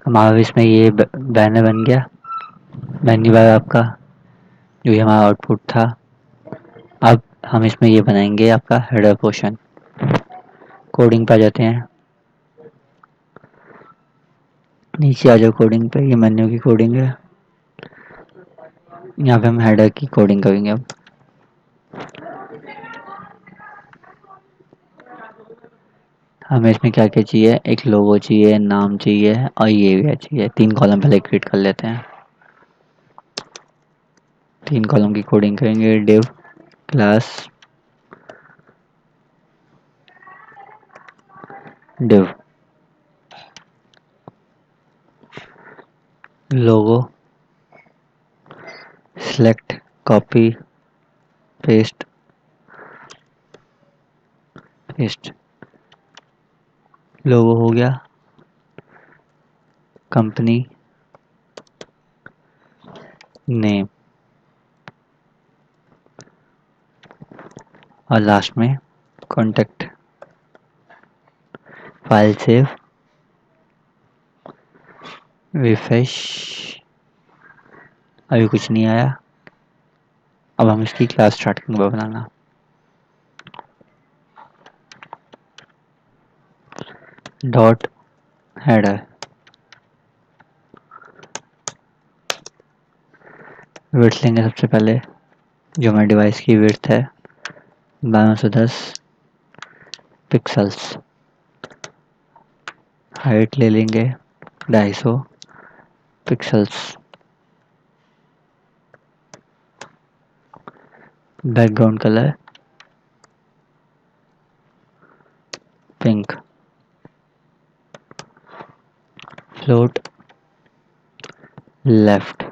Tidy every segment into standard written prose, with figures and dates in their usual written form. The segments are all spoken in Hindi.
हमारा इसमें ये बैनर बन गया, मेन्यू बार आपका, जो ये हमारा आउटपुट था। अब हम इसमें ये बनाएंगे आपका हेडर पोर्शन। कोडिंग पे आ जाते हैं, नीचे आ जाओ कोडिंग पे, ये मेन्यू की कोडिंग है। यहाँ पे हम हेडर की कोडिंग करेंगे। अब हमें इसमें क्या क्या चाहिए, एक लोगो चाहिए, नाम चाहिए और ये भी चाहिए। 3 कॉलम पहले क्रिएट कर लेते हैं। 3 कॉलम की कोडिंग करेंगे। डिव क्लास डिव लोगो सेलेक्ट कॉपी पेस्ट पेस्ट। लोगो हो गया, कंपनी नेम और लास्ट में कॉन्टेक्ट। File save, refresh. अभी कुछ नहीं आया। अब हम इसकी क्लास स्टार्ट करेंगे बनाना। डॉट हेडर, विड्थ लेंगे सबसे पहले, जो हमारे डिवाइस की विड्थ है 1210 पिक्सल्स। हाइट ले लेंगे 250 pixels. Background colour pink. Float left.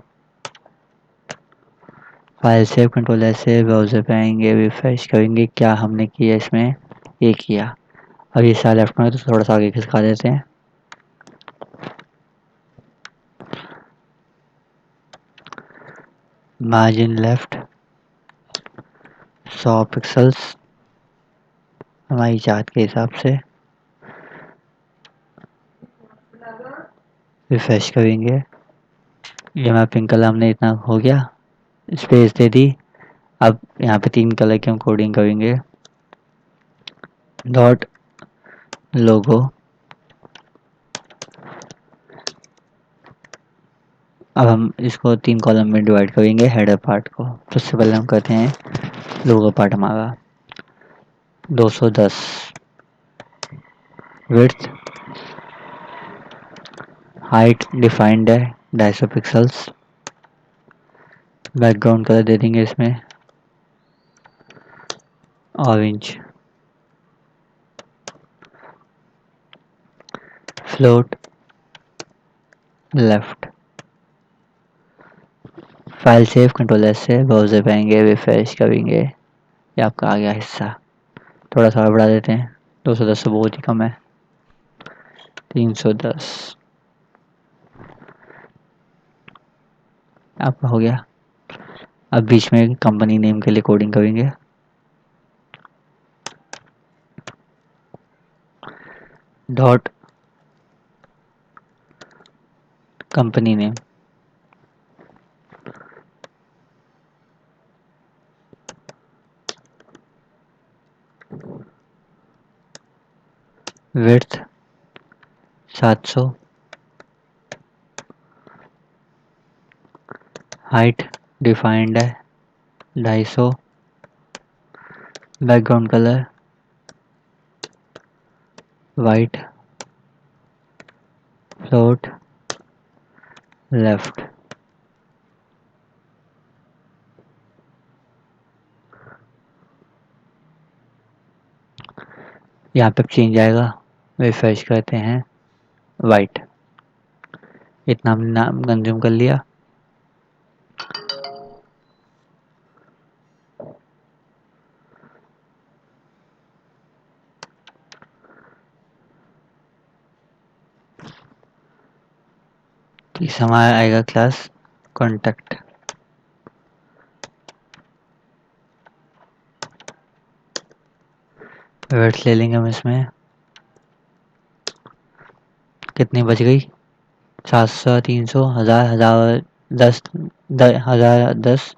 File save, control S से ब्राउज़र पे आएंगे, रिफ्रेश करेंगे। क्या हमने किया इसमें, ये किया। अब ये सारा लेफ्ट में, तो थोड़ा सा आगे खिसका देते हैं। मार्जिन लेफ्ट 100 पिक्सल्स हमारी चार्ट के हिसाब से। रिफ्रेश करेंगे। ये हमारा पिंक कलर हमने इतना हो गया, स्पेस दे दी। अब यहाँ पे 3 कलर की हम कोडिंग करेंगे। डॉट लोगो। अब हम इसको 3 कॉलम में डिवाइड करेंगे हेडर पार्ट को। सबसे पहले हम करते हैं लोगो पार्ट हमारा 210 विड्थ। हाइट डिफाइंड है 250 पिक्सल्स। बैकग्राउंड कलर दे देंगे इसमें orange. Float left. File save, control S से ब्राउज़र पे आएंगे, रिफ्रेश करेंगे। ये आपका आ गया हिस्सा। थोड़ा सा और बढ़ा देते हैं, 210 से बहुत ही कम है, 310 आपका हो गया। अब बीच में कंपनी नेम के लिए कोडिंग करेंगे। Dot company name, width 700, height defined है 250। Background colour white. Float left. यहाँ पे चेंज आएगा, रिफ्रेश करते हैं, वाइट। इतना हमने नाम कंज्यूम कर लिया। तीसरा हमारा आएगा क्लास कॉन्टैक्ट। वर्ड्स ले लेंगे हम इसमें। कितनी बच गई, 700, 300, 1000, 1010, 1010।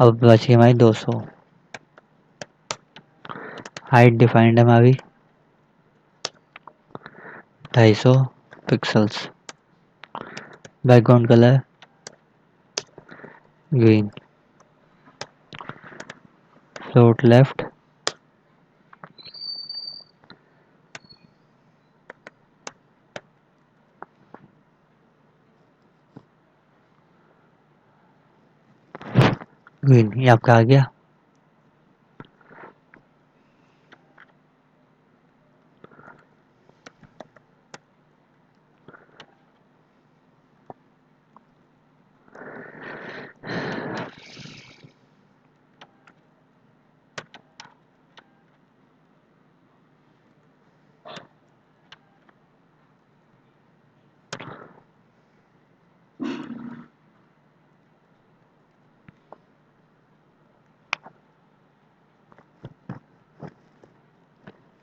अब बची हमारी 200। हाइट डिफाइंड है हमारी 250 pixels. Background colour green. Float left green. ये आपका आ गया।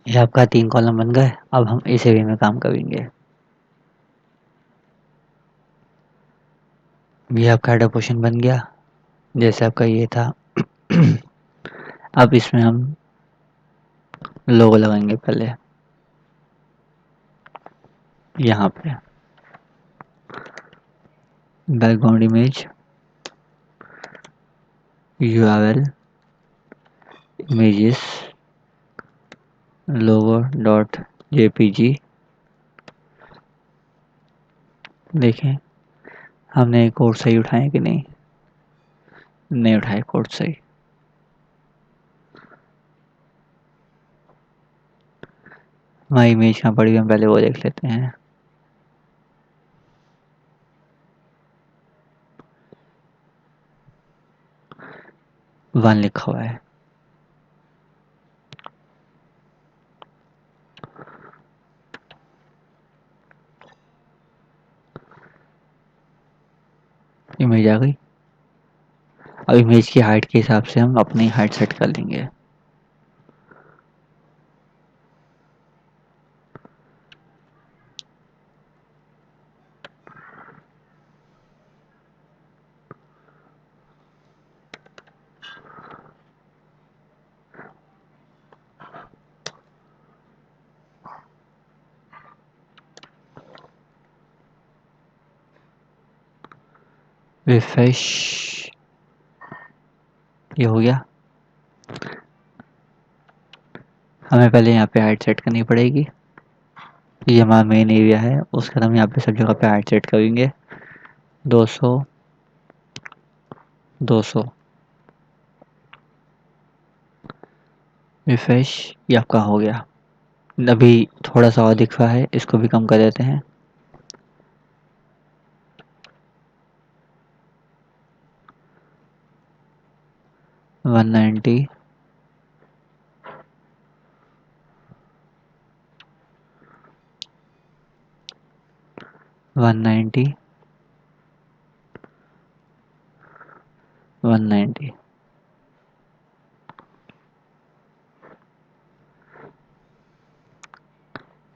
ये आपका 3 कॉलम बन गए। अब हम इसे वे में काम करेंगे। ये आपका हेडर पोर्शन बन गया जैसे आपका ये था। अब इसमें हम लोगो लगाएंगे पहले यहाँ पे। Background image URL images logo.jpg। देखें हमने कोड सही उठाए कि नहीं उठाए कोड सही। हमारी इमेज कहाँ पड़ी, हम पहले वो देख लेते हैं। वन लिखा हुआ है। इमेज आ गई। अब इमेज की हाइट के हिसाब से हम अपनी हाइट सेट कर लेंगे। रिफ्रेश। ये हो गया। हमें पहले यहाँ पे हाइट सेट करनी पड़ेगी। ये हमारा मेन एरिया है, उसके बाद हम यहाँ पे सब जगह पे हाइट सेट करेंगे। 200 200। रिफ्रेश। ये आपका हो गया। अभी थोड़ा सा और दिख रहा है, इसको भी कम कर देते हैं। वन 190 190।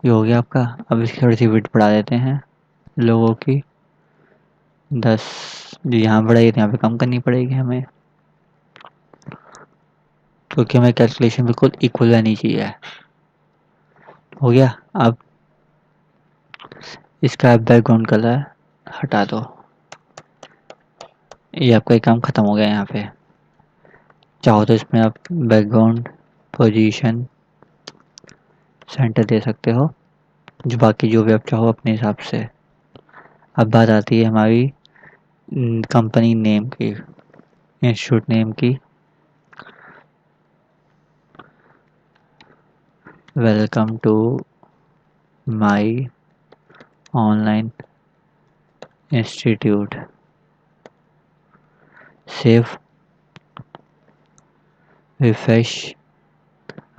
ये हो गया आपका। अब इसकी थोड़ी सी विड्थ बढ़ा देते हैं लोगों की 10। जो यहाँ बढ़ाई तो यहाँ पे कम करनी पड़ेगी हमें, क्योंकि हमें कैलकुलेशन बिल्कुल इक्वल रहनी चाहिए। हो गया। अब इसका बैकग्राउंड कलर हटा दो। ये आपका काम ख़त्म हो गया। यहाँ पे चाहो तो इसमें आप बैकग्राउंड पोजीशन सेंटर दे सकते हो, जो बाकी जो भी आप चाहो अपने हिसाब से। अब बात आती है हमारी कंपनी नेम की, इंस्टीट्यूट नेम की। Welcome to my online institute. Save. Refresh.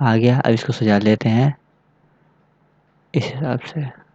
आ गया। अब इसको सजा लेते हैं इस हिसाब से।